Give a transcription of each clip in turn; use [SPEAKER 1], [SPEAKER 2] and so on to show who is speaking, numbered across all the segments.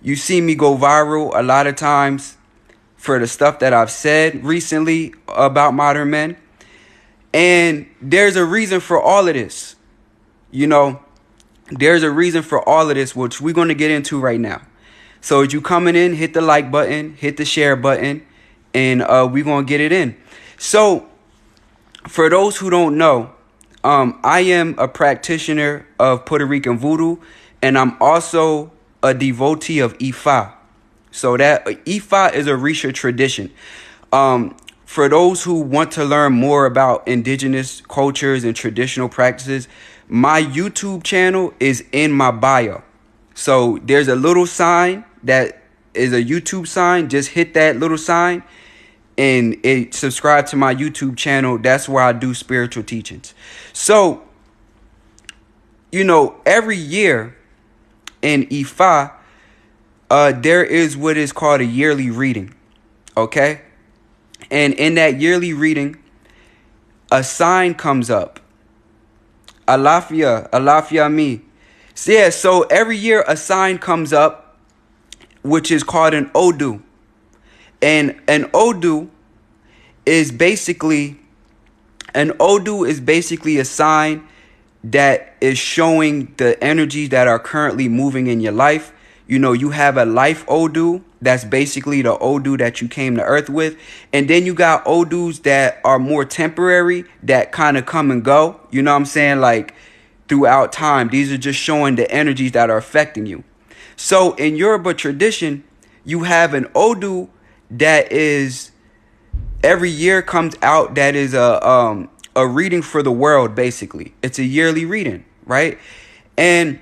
[SPEAKER 1] You see me go viral a lot of times for the stuff that I've said recently about modern men. And there's a reason for all of this. You know, there's a reason for all of this, which we're going to get into right now. So as you coming in, hit the like button, hit the share button, and we're going to get it in. So for those who don't know, I am a practitioner of Puerto Rican voodoo, and I'm also a devotee of Ifa. So that Ifa is a Orisha tradition. For those who want to learn more about indigenous cultures and traditional practices, my YouTube channel is in my bio. So there's a little sign that is a YouTube sign. Just hit that little sign and subscribe to my YouTube channel. That's where I do spiritual teachings. So, you know, every year in Ifa, there is what is called a yearly reading. Okay? And in that yearly reading, a sign comes up. Alafia mi. So yeah, so every year a sign comes up, which is called an Odu. And an Odu is basically a sign that is showing the energies that are currently moving in your life. You know, you have a life Odu. That's basically the Odu that you came to earth with. And then you got Odus that are more temporary, that kind of come and go. You know what I'm saying? Like throughout time. These are just showing the energies that are affecting you. So in Yoruba tradition, you have an Odu that is every year comes out, that is a reading for the world, basically. It's a yearly reading, right? And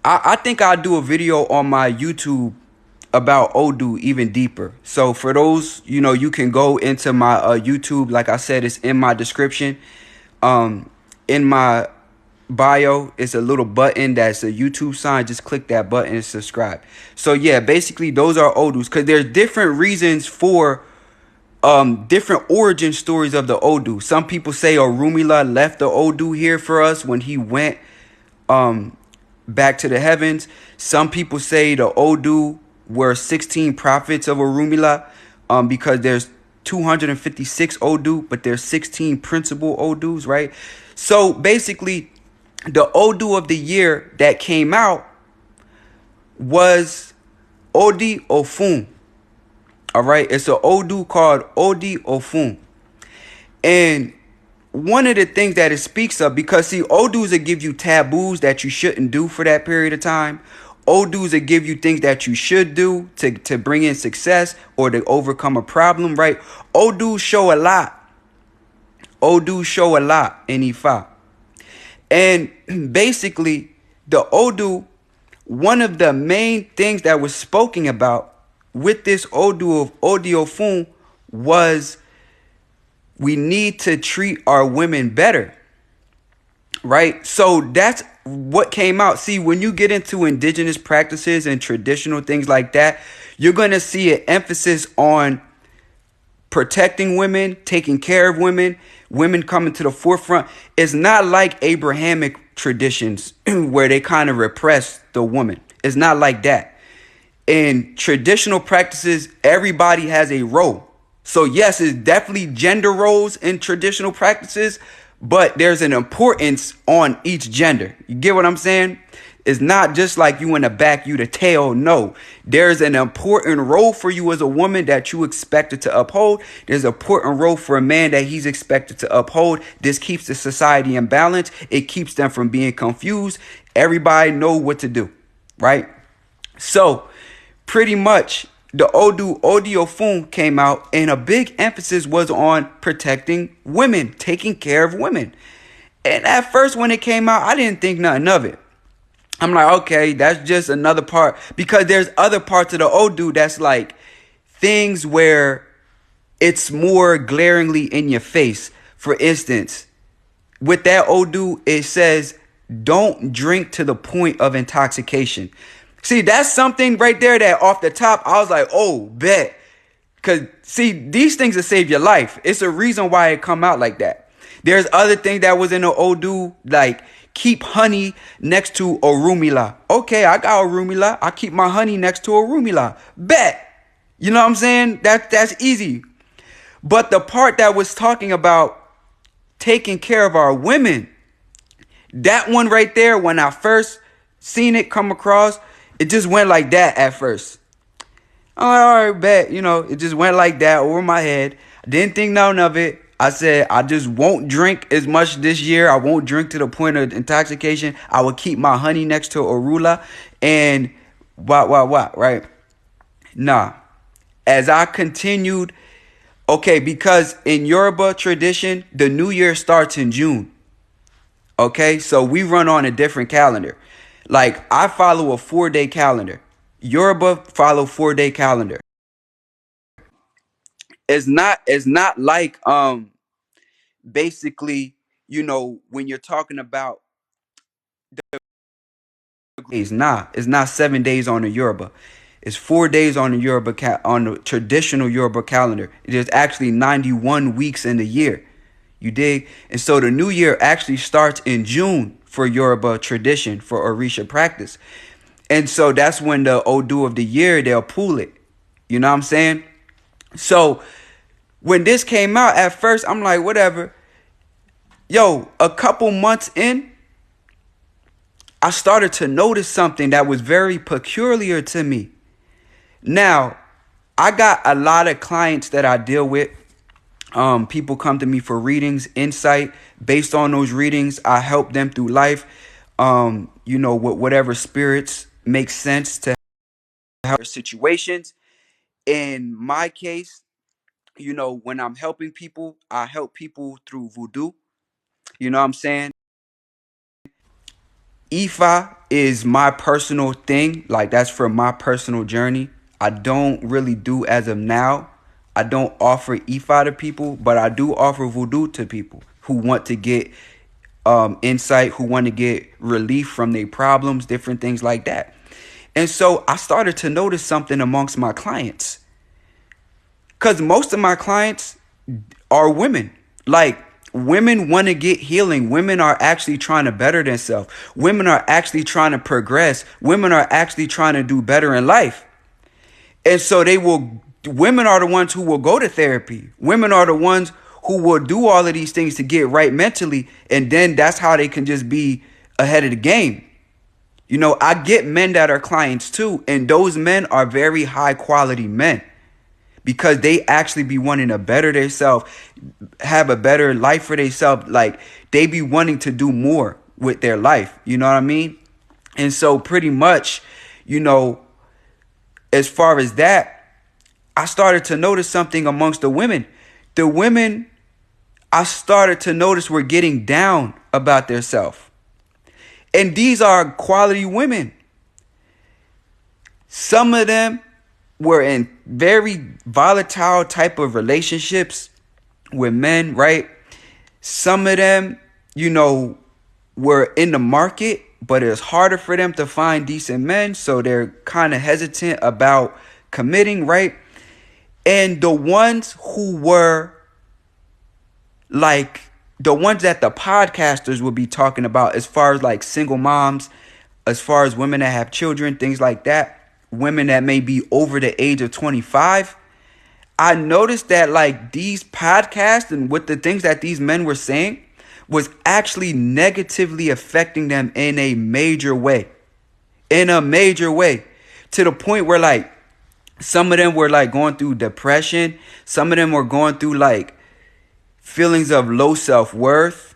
[SPEAKER 1] I think I'll do a video on my YouTube about Odu even deeper. So for those, you know, you can go into my YouTube. Like I said, it's in my description. In my bio, it's a little button that's a YouTube sign. Just click that button and subscribe. So yeah, basically those are Odus, because there's different reasons for different origin stories of the Odu. Some people say Orunmila left the Odu here for us when he went back to the heavens. Some people say the Odu were 16 prophets of Orunmila, because there's 256 Odu, but there's 16 principal Odus, right? So basically, the Odu of the year that came out was Odi Ofun. All right, it's an Odu called Odi Ofun. And one of the things that it speaks of, because see, Odus will give you taboos that you shouldn't do for that period of time. Odus will give you things that you should do to bring in success or to overcome a problem, right? Odus show a lot. Odus show a lot in Ifa. And basically, the Odu, one of the main things that was spoken about with this Odu of Odi Ofun was we need to treat our women better, right? So that's what came out. See, when you get into indigenous practices and traditional things like that, you're going to see an emphasis on protecting women, taking care of women, women coming to the forefront. It's not like Abrahamic traditions where they kind of repress the woman. It's not like that. In traditional practices, everybody has a role. So yes, it's definitely gender roles in traditional practices, but there's an importance on each gender. You get what I'm saying? It's not just like you in the back, you the tail. No, there's an important role for you as a woman that you expected to uphold. There's an important role for a man that he's expected to uphold. This keeps the society in balance. It keeps them from being confused. Everybody know what to do, right? So pretty much the Odi Ofun came out, and a big emphasis was on protecting women, taking care of women. And at first when it came out, I didn't think nothing of it. I'm like, okay, that's just another part, because there's other parts of the Odu that's like things where it's more glaringly in your face. For instance, with that Odu, it says, don't drink to the point of intoxication. See, that's something right there that off the top, I was like, oh, bet. Because, see, these things will save your life. It's a reason why it come out like that. There's other things that was in the Odu, like keep honey next to Orumila. Okay, I got Orumila. I keep my honey next to Orumila. Bet. You know what I'm saying? That's easy. But the part that was talking about taking care of our women, that one right there, when I first seen it come across, it just went like that at first. I'm like, all right, bet. You know, it just went like that over my head. I didn't think none of it. I said, I just won't drink as much this year. I won't drink to the point of intoxication. I will keep my honey next to Orula and what, right? Nah. As I continued, okay, because in Yoruba tradition, the new year starts in June. Okay, so we run on a different calendar. Like, I follow a 4-day calendar. Yoruba follow 4-day calendar. It's not like basically, you know, when you're talking about days. Nah, it's not 7 days on the Yoruba. It's 4 days on the on the traditional Yoruba calendar. There's actually 91 weeks in the year. You dig? And so the new year actually starts in June for Yoruba tradition, for Orisha practice. And so that's when the Odu of the year, they'll pull it. You know what I'm saying? So when this came out at first, I'm like, whatever. Yo, a couple months in, I started to notice something that was very peculiar to me. Now, I got a lot of clients that I deal with. People come to me for readings, insight. Based on those readings, I help them through life. You know, whatever spirits make sense to help their situations. In my case, you know, when I'm helping people, I help people through voodoo. You know what I'm saying? Ifa is my personal thing. Like, that's for my personal journey. I don't really do as of now. I don't offer Ifa to people, but I do offer voodoo to people who want to get insight, who want to get relief from their problems, different things like that. And so I started to notice something amongst my clients. Because most of my clients are women. Like, women want to get healing. Women are actually trying to better themselves. Women are actually trying to progress. Women are actually trying to do better in life. And so women are the ones who will go to therapy. Women are the ones who will do all of these things to get right mentally. And then that's how they can just be ahead of the game. You know, I get men that are clients too. And those men are very high quality men, because they actually be wanting to better themselves, have a better life for themselves. Like, they be wanting to do more with their life. You know what I mean? And so pretty much, you know, as far as that, I started to notice something amongst the women. The women, I started to notice, were getting down about themselves. And these are quality women. Some of them were in very volatile type of relationships with men, right? Some of them, you know, were in the market, but it's harder for them to find decent men, so they're kind of hesitant about committing, right? And the ones who were like the ones that the podcasters will be talking about, as far as like single moms, as far as women that have children, things like that, women that may be over the age of 25, I noticed that like these podcasts and with the things that these men were saying was actually negatively affecting them in a major way. In a major way. To the point where like some of them were like going through depression. Some of them were going through like feelings of low self-worth.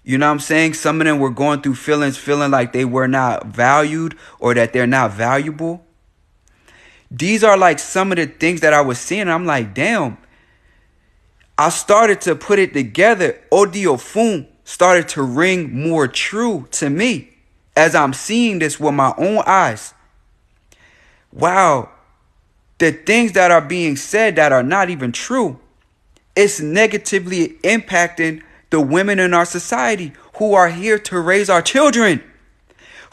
[SPEAKER 1] You know what I'm saying? Some of them were going through feeling like they were not valued or that they're not valuable. These are like some of the things that I was seeing. I'm like, damn. I started to put it together. Odi Ofun started to ring more true to me as I'm seeing this with my own eyes. Wow. The things that are being said that are not even true, it's negatively impacting the women in our society who are here to raise our children,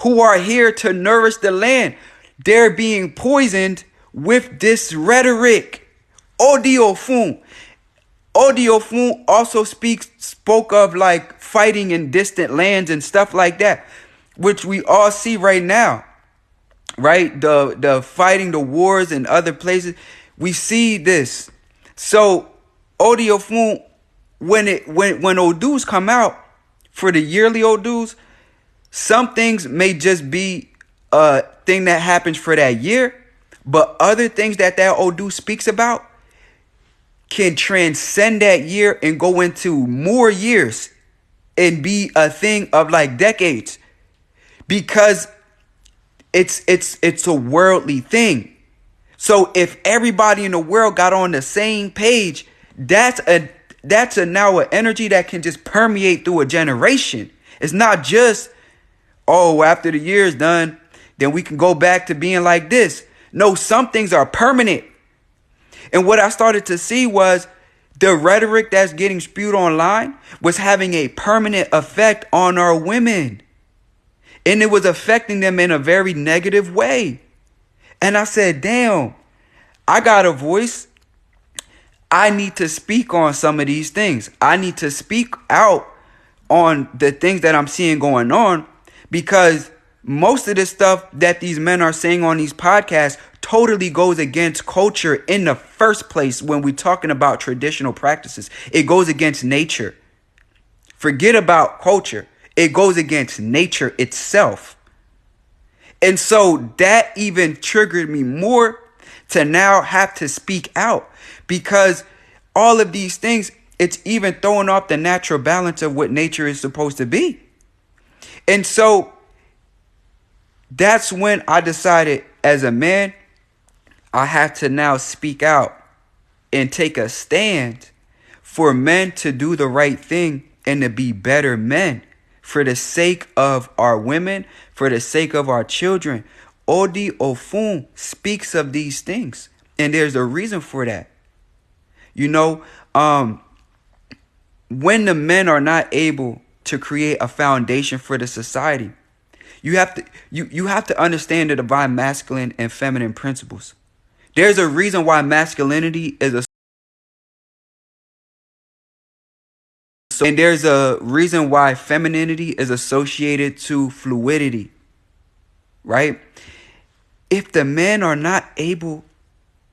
[SPEAKER 1] who are here to nourish the land. They're being poisoned with this rhetoric. Odi Ofun. Odi Ofun also spoke of like fighting in distant lands and stuff like that, which we all see right now, right? The fighting, the wars in other places, we see this. So Odi Ofun, when Odus come out for the yearly Odus, some things may just be a thing that happens for that year, but other things that Odu speaks about can transcend that year and go into more years and be a thing of like decades, because it's a worldly thing. So if everybody in the world got on the same page, that's a now an energy that can just permeate through a generation. It's not just, oh, after the year's done, then we can go back to being like this. No, some things are permanent. And what I started to see was the rhetoric that's getting spewed online was having a permanent effect on our women. And it was affecting them in a very negative way. And I said, damn, I got a voice. I need to speak on some of these things. I need to speak out on the things that I'm seeing going on, because most of the stuff that these men are saying on these podcasts totally goes against culture in the first place. When we're talking about traditional practices, it goes against nature. Forget about culture. It goes against nature itself. And so that even triggered me more to now have to speak out, because all of these things, it's even throwing off the natural balance of what nature is supposed to be. And so that's when I decided, as a man, I have to now speak out and take a stand for men to do the right thing and to be better men for the sake of our women, for the sake of our children. Odi Ofun speaks of these things, and there's a reason for that. You know, when the men are not able to create a foundation for the society, you have to understand the divine masculine and feminine principles. There's a reason why masculinity is and there's a reason why femininity is associated to fluidity, right? If the men are not able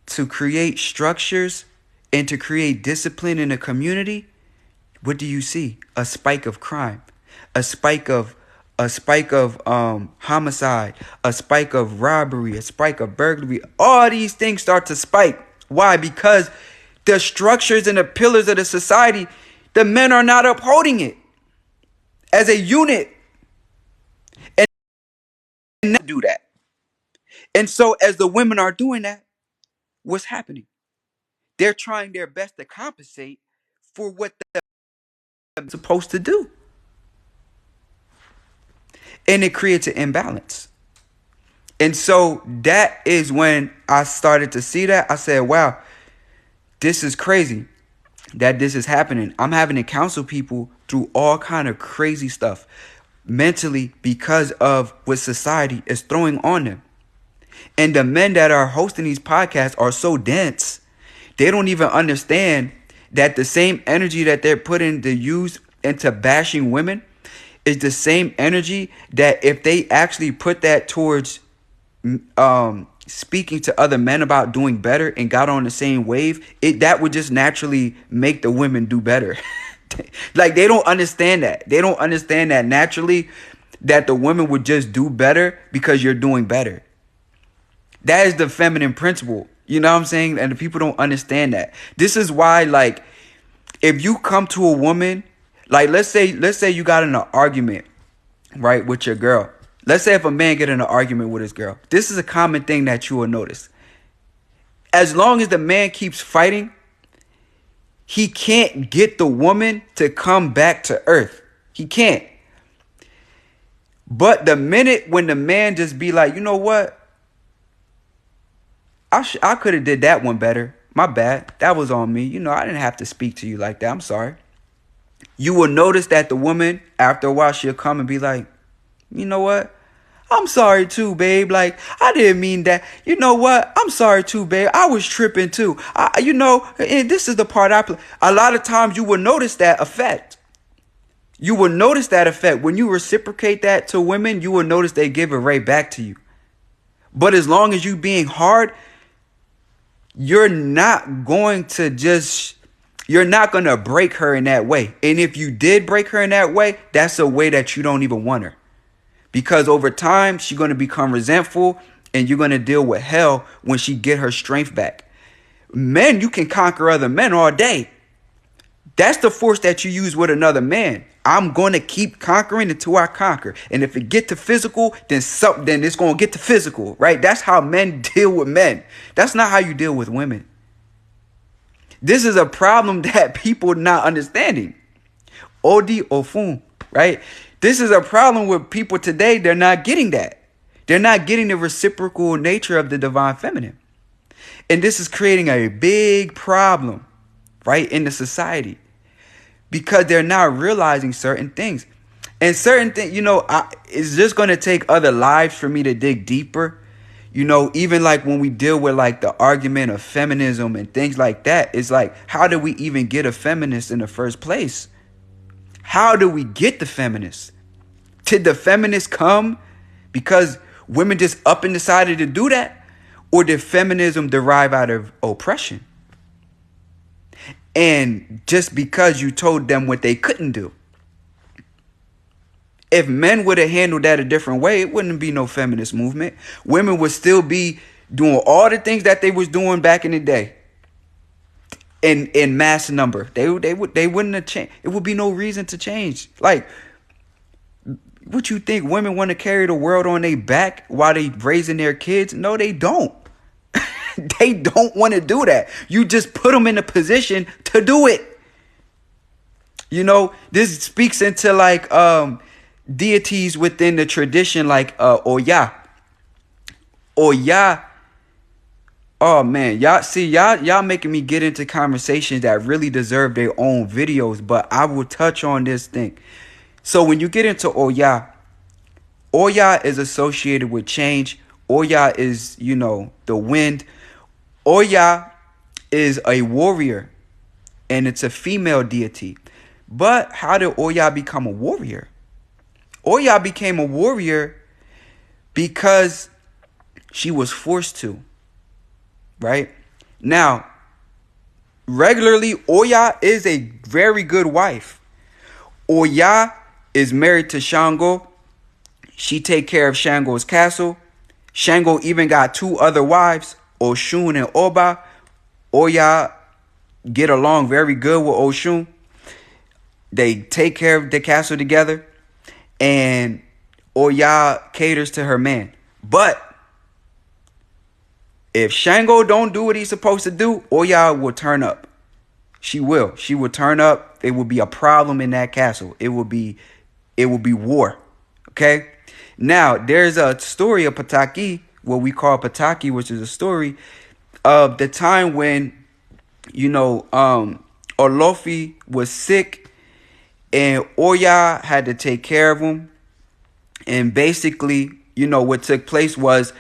[SPEAKER 1] to create structures and to create discipline in a community, what do you see? A spike of crime, a spike of homicide, a spike of robbery, a spike of burglary. All these things start to spike. Why? Because the structures and the pillars of the society, the men are not upholding it as a unit. And do that. And so as the women are doing that, what's happening? They're trying their best to compensate for what they're supposed to do. And it creates an imbalance. And so that is when I started to see that. I said, wow, this is crazy that this is happening. I'm having to counsel people through all kind of crazy stuff mentally because of what society is throwing on them. And the men that are hosting these podcasts are so dense, they don't even understand that the same energy that they're putting to use into bashing women is the same energy that if they actually put that towards speaking to other men about doing better and got on the same wave, that would just naturally make the women do better. Like, they don't understand that. They don't understand that naturally that the women would just do better because you're doing better. That is the feminine principle. You know what I'm saying? And the people don't understand that. This is why, like, if you come to a woman, like, let's say you got in an argument, right, with your girl. Let's say if a man get in an argument with his girl. This is a common thing that you will notice. As long as the man keeps fighting, he can't get the woman to come back to earth. He can't. But the minute when the man just be like, you know what? I could have did that one better. My bad. That was on me. You know, I didn't have to speak to you like that. I'm sorry. You will notice that the woman, after a while, she'll come and be like, you know what? I'm sorry too, babe. Like, I didn't mean that. You know what? I'm sorry too, babe. I was tripping too. And this is the part I play. A lot of times you will notice that effect. You will notice that effect. When you reciprocate that to women, you will notice they give it right back to you. But as long as you being hard, you're not going to break her in that way. And if you did break her in that way, that's a way that you don't even want her. Because over time, she's going to become resentful and you're going to deal with hell when she get her strength back. Men, you can conquer other men all day. That's the force that you use with another man. I'm going to keep conquering until I conquer. And if it get to physical, then it's going to get to physical, right? That's how men deal with men. That's not how you deal with women. This is a problem that people not understanding. Odi Ofun, right? This is a problem with people today. They're not getting that. They're not getting the reciprocal nature of the divine feminine. And this is creating a big problem, right, in the society. Because they're not realizing certain things. And certain things, it's just going to take other lives for me to dig deeper. Even like when we deal with like the argument of feminism and things like that, it's like, how do we even get a feminist in the first place? How do we get the feminists? Did the feminists come because women just up and decided to do that? Or did feminism derive out of oppression? And just because you told them what they couldn't do. If men would have handled that a different way, it wouldn't be no feminist movement. Women would still be doing all the things that they was doing back in the day. In mass number. They wouldn't have changed. It would be no reason to change. Like, what you think women want to carry the world on their back while they raising their kids? No, they don't. They don't want to do that. You just put them in a position to do it. This speaks into like deities within the tradition, like Oya. Oya. Oh man, y'all making me get into conversations that really deserve their own videos, but I will touch on this thing. So when you get into Oya is associated with change. Oya is, the wind. Oya is a warrior, and it's a female deity. But how did Oya become a warrior? Oya became a warrior because she was forced to, right? Now, regularly, Oya is a very good wife. Oya is married to Shango. She take care of Shango's castle. Shango even got 2 other wives, Oshun and Oba. Oya get along very good with Oshun. They take care of the castle together. And Oya caters to her man. But if Shango don't do what he's supposed to do, Oya will turn up. She will. She will turn up. It will be a problem in that castle. It will be war. Okay? Now, there's a story of Pataki, what we call Pataki, which is a story of the time when, Olofi was sick and Oya had to take care of him. And basically, what took place was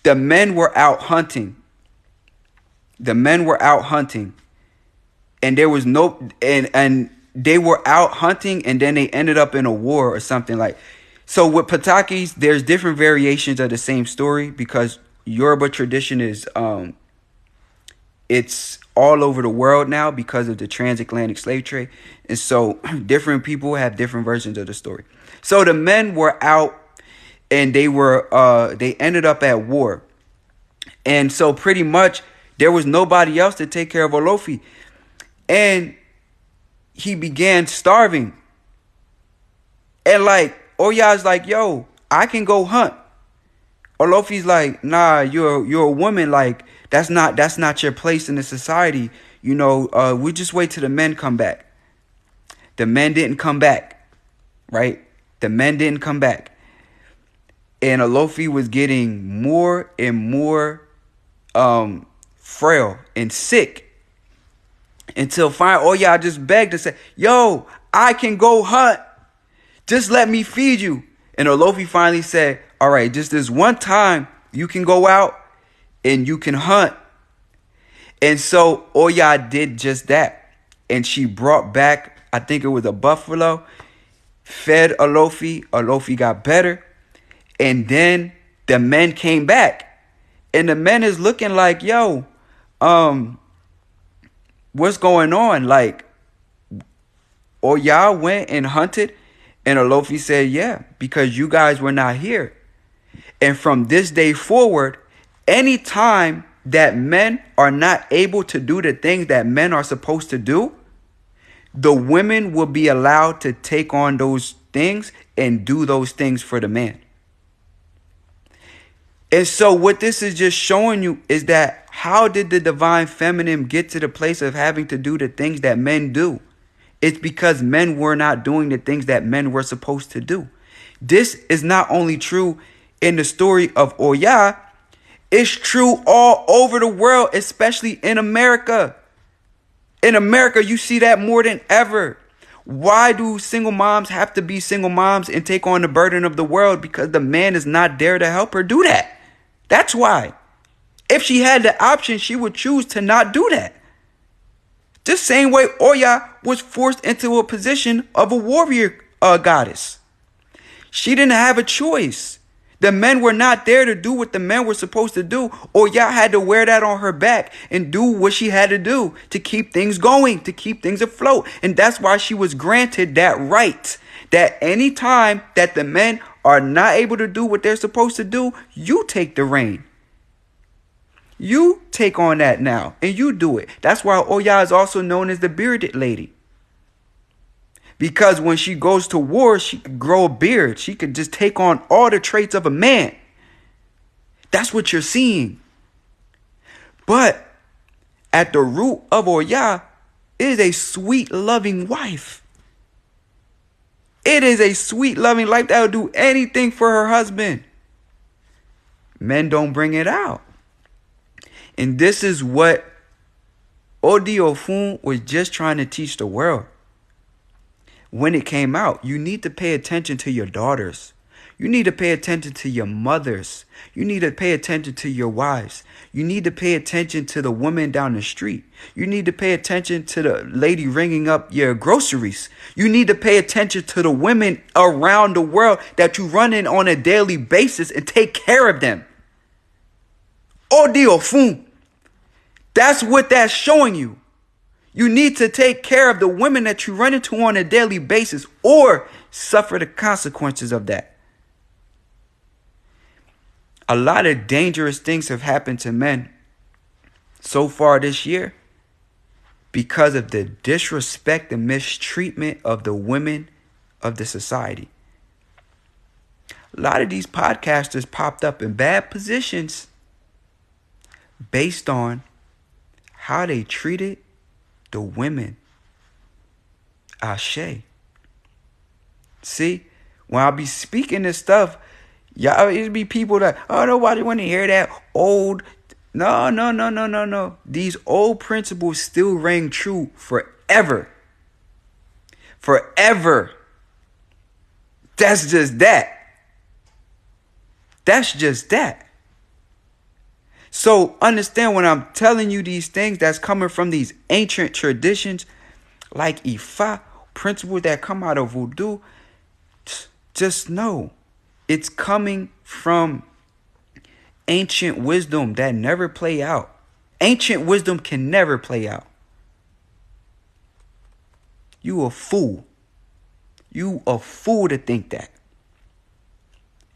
[SPEAKER 1] the men were out hunting. And there was and they were out hunting and then they ended up in a war or something like. So with Patakis, there's different variations of the same story because Yoruba tradition is it's all over the world now because of the transatlantic slave trade. And so different people have different versions of the story. So the men were out and they ended up at war. And so pretty much there was nobody else to take care of Olofi. And he began starving. And like, Oya's like, yo, I can go hunt. Olofi's like, nah, you're a woman. Like, that's not your place in the society. We just wait till the men come back. The men didn't come back, right? The men didn't come back. And Olofi was getting more and more frail and sick. Until finally, Oya just begged to say, yo, I can go hunt. Just let me feed you. And Olofi finally said, all right, just this one time you can go out and you can hunt. And so Oya did just that. And she brought back, I think it was a buffalo, fed Olofi. Olofi got better. And then the men came back. And the men is looking like, yo, what's going on? Like, Oya went and hunted. And Olofi said, yeah, because you guys were not here. And from this day forward, anytime that men are not able to do the things that men are supposed to do, the women will be allowed to take on those things and do those things for the man. And so what this is just showing you is that how did the divine feminine get to the place of having to do the things that men do? It's because men were not doing the things that men were supposed to do. This is not only true in the story of Oya, it's true all over the world, especially in America. In America, you see that more than ever. Why do single moms have to be single moms and take on the burden of the world? Because the man is not there to help her do that. That's why. If she had the option, she would choose to not do that. Just same way Oya was forced into a position of a warrior goddess. She didn't have a choice. The men were not there to do what the men were supposed to do. Oya had to wear that on her back and do what she had to do to keep things going, to keep things afloat. And that's why she was granted that right. That any time that the men are not able to do what they're supposed to do, you take the reign. You take on that now and you do it. That's why Oya is also known as the bearded lady. Because when she goes to war, she could grow a beard. She could just take on all the traits of a man. That's what you're seeing. But at the root of Oya is a sweet, loving wife. It is a sweet, loving life that will do anything for her husband. Men don't bring it out. And this is what Odi Ofun was just trying to teach the world. When it came out, you need to pay attention to your daughters. You need to pay attention to your mothers. You need to pay attention to your wives. You need to pay attention to the woman down the street. You need to pay attention to the lady ringing up your groceries. You need to pay attention to the women around the world that you run in on a daily basis and take care of them. Odi Ofun. That's what that's showing you. You need to take care of the women that you run into on a daily basis or suffer the consequences of that. A lot of dangerous things have happened to men so far this year because of the disrespect and mistreatment of the women of the society. A lot of these podcasters popped up in bad positions based on how they treated the women. Ashe. See, when I be speaking this stuff, y'all, it be people that, oh, nobody want to hear that old. No. These old principles still ring true forever. Forever. That's just that. That's just that. So understand when I'm telling you these things that's coming from these ancient traditions like Ifa, principles that come out of voodoo, just know it's coming from ancient wisdom that never play out. Ancient wisdom can never play out. You a fool. You a fool to think that.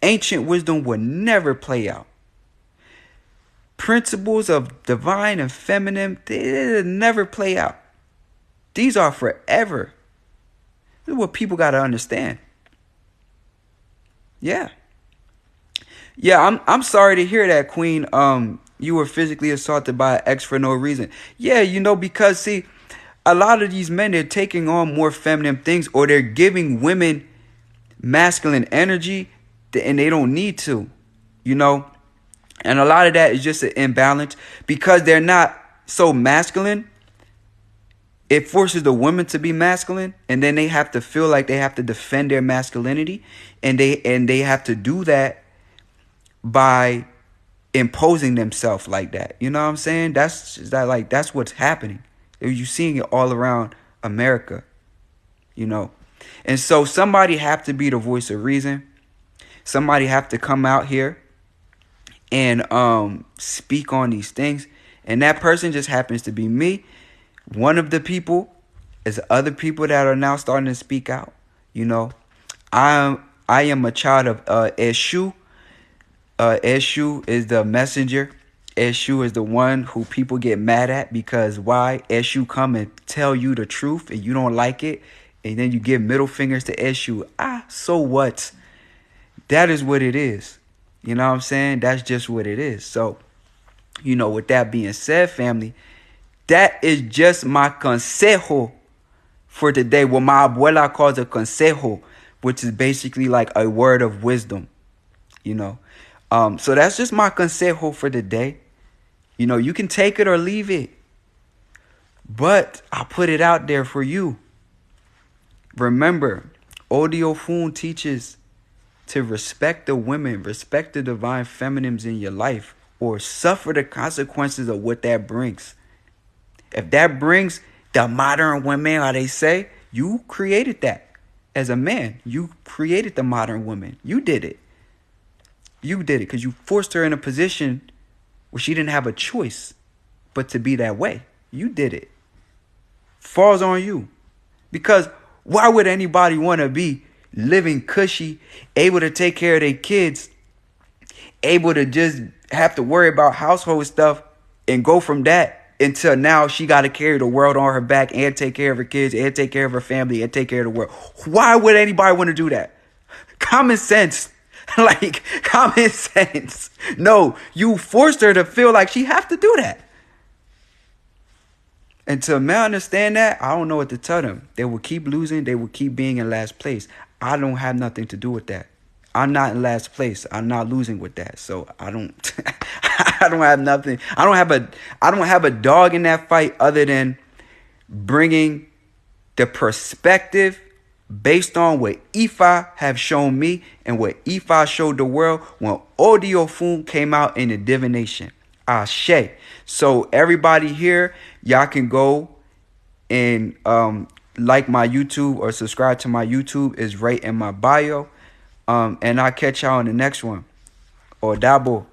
[SPEAKER 1] Ancient wisdom will never play out. Principles of divine and feminine, they never play out. These are forever. This is what people got to understand. Yeah, I'm sorry to hear that, Queen. You were physically assaulted by an ex for no reason. Yeah, because see, a lot of these men, they're taking on more feminine things, or they're giving women masculine energy and they don't need to, And a lot of that is just an imbalance because they're not so masculine. it forces the women to be masculine, and then they have to feel like they have to defend their masculinity, and they have to do that by imposing themselves like that. You know what I'm saying? That's what's happening. You're seeing it all around America, you know. And so somebody have to be the voice of reason. Somebody have to come out here and speak on these things. And that person just happens to be me. One of the people is other people that are now starting to speak out. You know, I am a child of Eshu. Eshu is the messenger. Eshu is the one who people get mad at because why? Eshu come and tell you the truth and you don't like it. And then you give middle fingers to Eshu. So what? That is what it is. You know what I'm saying? That's just what it is. So, you know, with that being said, family, that is just my consejo for today. What my abuela calls a consejo, which is basically like a word of wisdom, you know. So that's just my consejo for today. You know, you can take it or leave it, but I put it out there for you. Remember, Odi Ofun teaches to respect the women, respect the divine feminines in your life, or suffer the consequences of what that brings. If that brings the modern women, how they say, you created that as a man. You created the modern woman. You did it. You did it because you forced her in a position where she didn't have a choice but to be that way. You did it. Falls on you. Because why would anybody want to be living cushy, able to take care of their kids, able to just have to worry about household stuff and go from that until now she got to carry the world on her back and take care of her kids and take care of her family and take care of the world? Why would anybody want to do that? Common sense. Like, common sense. No, you forced her to feel like she have to do that. Until men understand that, I don't know what to tell them. They will keep losing. They will keep being in last place. I don't have nothing to do with that. I'm not in last place. I'm not losing with that. So I don't I don't have nothing. I don't have a dog in that fight other than bringing the perspective based on what Ifa have shown me and what Ifa showed the world when Odi Ofun came out in the divination. Ashe. So everybody here, y'all can go and like my YouTube or subscribe to my YouTube. Is right in my bio. And I'll catch y'all on the next one. Or Dabo.